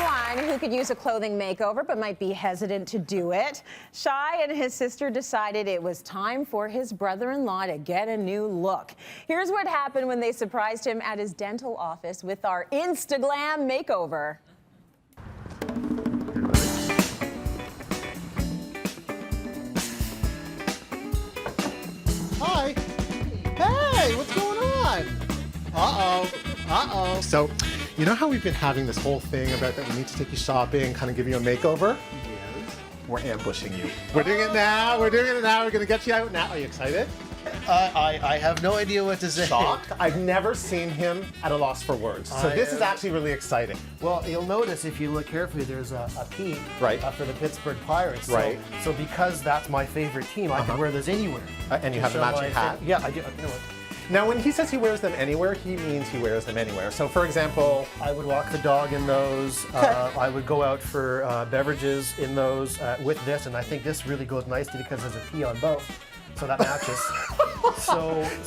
Anyone who could use a clothing makeover but might be hesitant to do it. Shai and his sister decided it was time for his brother-in-law to get a new look. Here's what happened when they surprised him at his dental office with our insta-glam makeover. Hi. Hey, what's going on? So, you know how we've been having this whole thing about that we need to take you shopping, kind of give you a makeover? Yes. We're ambushing you. We're doing it now. We're going to get you out now. Are you excited? I have no idea what to say. Shocked? I've never seen him at a loss for words. So this is actually really exciting. Well, you'll notice if you look carefully, there's a P for the Pittsburgh Pirates. Right. So because that's my favorite team, I can wear those anywhere. And you have the matching hat? Yeah, I do. You know what? Now, when he says he wears them anywhere, he means he wears them anywhere. So, for example, I would walk the dog in those. I would go out for beverages in those with this, and I think this really goes nicely because there's a P on both, so that matches.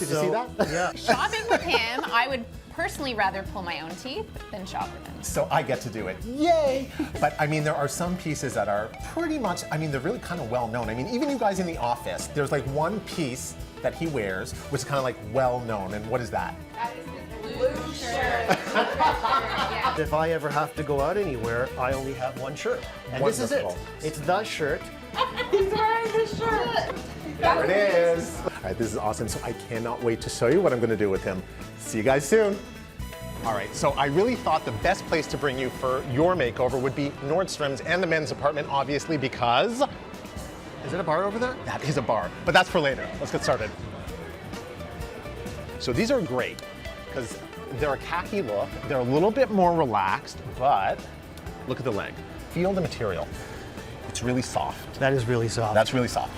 Did you see that? Yeah. Shopping with him, I would personally rather pull my own teeth than shop with him. So I get to do it. Yay! But I mean, there are some pieces that are pretty much, I mean, they're really kind of well known. I mean, even you guys in the office, there's like one piece that he wears, which is kind of like well known. And what is that? That is the blue shirt. Yeah. If I ever have to go out anywhere, I only have one shirt. And Wonderful. This is it. It's the shirt. He's wearing the shirt. There it is. All right, this is awesome. So I cannot wait to show you what I'm going to do with him. See you guys soon. All right, so I really thought the best place to bring you for your makeover would be Nordstrom's and the men's department, obviously, because... Is it a bar over there? That is a bar, but that's for later. Let's get started. So these are great because they're a khaki look. They're a little bit more relaxed, but look at the leg. Feel the material. It's really soft. That is really soft. That's really soft.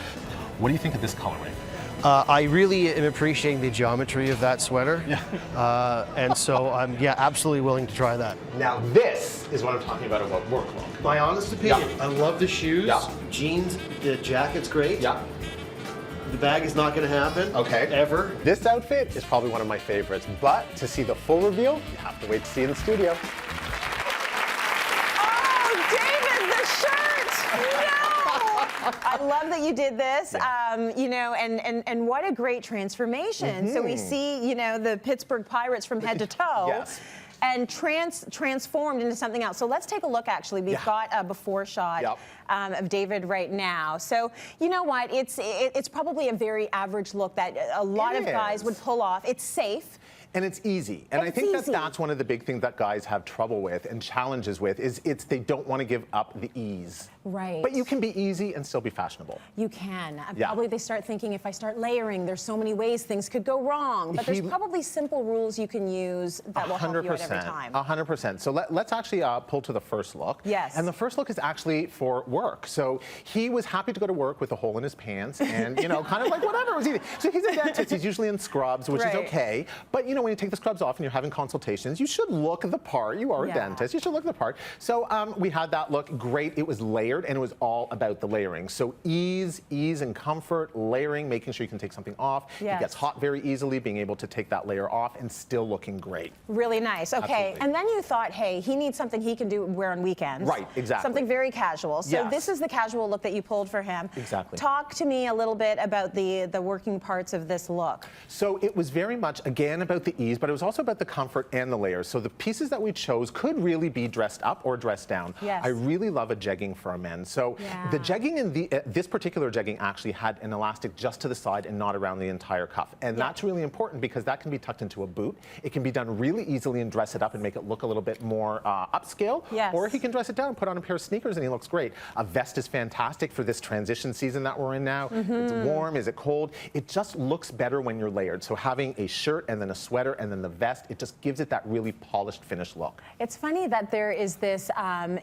What do you think of this colorway? I really am appreciating the geometry of that sweater. Yeah. And so I'm absolutely willing to try that. Now this is what I'm talking about work look. My honest opinion, Yeah. I love the shoes, Yeah. jeans, the jacket's great. Yeah. The bag is not going to happen. Okay. Ever. This outfit is probably one of my favorites, but to see the full reveal, you have to wait to see it in the studio. Oh, David, the shirt! No! I love that you did this, you know, and what a great transformation. So we see, you know, the Pittsburgh Pirates from head to toe. Yes. And transformed into something else. So let's take a look, actually. We've got a before shot of David right now. So you know what? It's probably a very average look that a lot of guys would pull off. It's safe. And it's easy. And I think that's one of the big things that guys have trouble with and challenges with is they don't want to give up the ease. Right. But you can be easy and still be fashionable. You can. Yeah. Probably they start thinking, if I start layering, there's so many ways things could go wrong. But there's probably simple rules you can use that will help you at every time. 100%. So let's actually pull to the first look. Yes. And the first look is actually for work. So he was happy to go to work with a hole in his pants and, you know, kind of like whatever it was easy. So he's a dentist. He's usually in scrubs, which is okay. But, you know, when you take the scrubs off and you're having consultations, you should look the part. You are a dentist. You should look the part. So we had that look. Great. It was layered, and it was all about the layering. So ease and comfort, layering, making sure you can take something off. Yes. It gets hot very easily, being able to take that layer off and still looking great. Really nice. Okay. Absolutely. And then you thought, hey, he needs something he can wear on weekends. Right, exactly. Something very casual. So Yes. this is the casual look that you pulled for him. Exactly. Talk to me a little bit about the working parts of this look. So it was very much, again, about the ease, but it was also about the comfort and the layers. So the pieces that we chose could really be dressed up or dressed down. Yes. I really love a jegging for a men. So the jegging in this particular jegging actually had an elastic just to the side and not around the entire cuff. And that's really important because that can be tucked into a boot. It can be done really easily and dress it up and make it look a little bit more upscale. Yes. Or he can dress it down, put on a pair of sneakers, and he looks great. A vest is fantastic for this transition season that we're in now. It's warm, is it cold? It just looks better when you're layered. So having a shirt and then a sweater and then the vest, it just gives it that really polished, finished look. It's funny that there is this,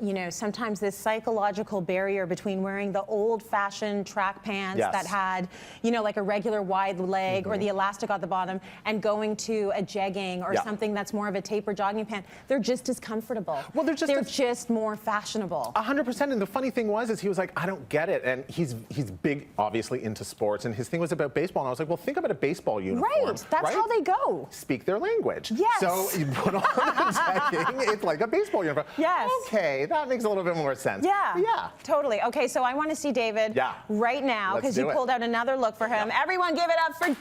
you know, sometimes this psychological barrier between wearing the old-fashioned track pants that had, you know, like a regular wide leg or the elastic at the bottom, and going to a jegging or something that's more of a taper jogging pant. They're just as comfortable. Well, they're just more fashionable. 100%. And the funny thing was, he was like, I don't get it. And he's big, obviously, into sports. And his thing was about baseball. And I was like, well, think about a baseball uniform. Right. That's how they go. speak their language. Yes. So you put on the decking, it's like a baseball uniform. Yes. Okay, that makes a little bit more sense. Yeah. Yeah. Totally. Okay, so I want to see David right now Let's because do you it. pulled out another look for him. Everyone give it up for David!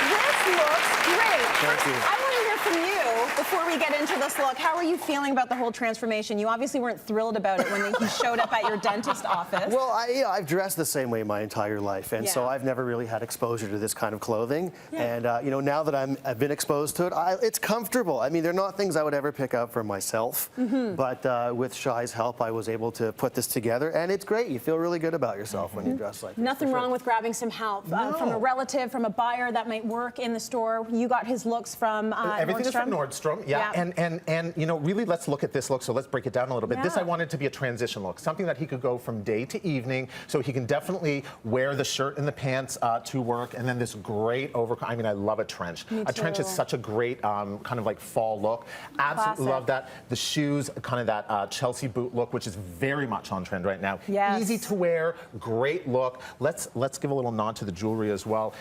This looks great. Thank you. I want to hear from you before we get into this look. How are you feeling about the whole transformation? You obviously weren't thrilled about it when he showed up at your dentist office. Well, I've dressed the same way my entire life, and so I've never really had exposure to this kind of clothing. And now that I've been exposed to it, it's comfortable. I mean, they're not things I would ever pick up for myself, but with Shai's help, I was able to put this together, and it's great. You feel really good about yourself when you dress like this. Nothing wrong with grabbing some help from a relative, from a buyer that might work in the store. You got his looks from Everything Nordstrom. is from Nordstrom, and really let's look at this look. So let's break it down a little bit. This I wanted to be a transition look, something that he could go from day to evening, so he can definitely wear the shirt and the pants to work, and then this great overcoat. I mean, I love a trench. A trench is such a great kind of like fall look. Absolutely love that. The shoes, kind of that Chelsea boot look, which is very much on trend right now. Yes. Easy to wear, great look. Let's give a little nod to the jewelry as well.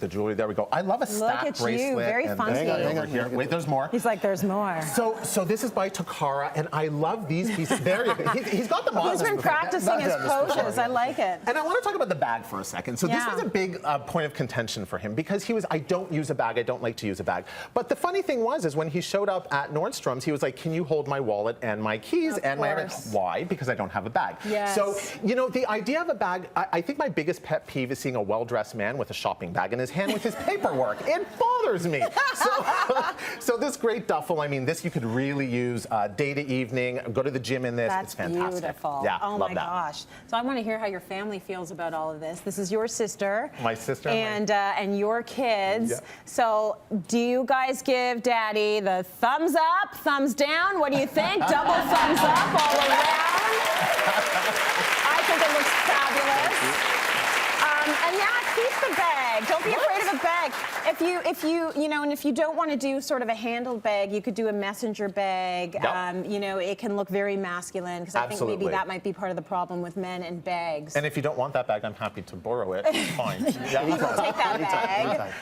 The jewelry. There we go. I love a stack at you, bracelet. very and funky. Hang on here. Wait, there's more. He's like, there's more. So this is by Takara, and I love these pieces. There you go. He's got them on. He's been practicing his poses. I like it. And I want to talk about the bag for a second. So this was a big point of contention for him because he was, I don't use a bag. I don't like to use a bag. But the funny thing is when he showed up at Nordstrom's, he was like, can you hold my wallet and my keys and my everything? Why? Because I don't have a bag. Yes. So, the idea of a bag, I think my biggest pet peeve is seeing a well-dressed man with a shopping bag in his hand with his paperwork. It bothers me. So this great duffel, I mean, this you could really use day to evening, go to the gym in this. That's it's fantastic. beautiful. Yeah, oh love my that. gosh. So I want to hear how your family feels about all of this. This is your sister. My sister. And your kids. Yeah. So do you guys give Daddy the thumbs up, thumbs down? What do you think? Double thumbs up all around? I think it looks fabulous. And keep the bag. Don't be afraid of a bag. If you don't want to do sort of a handled bag, you could do a messenger bag. Yep. It can look very masculine because I think maybe that might be part of the problem with men and bags. And if you don't want that bag, I'm happy to borrow it. It's fine. We'll take that bag. Anytime.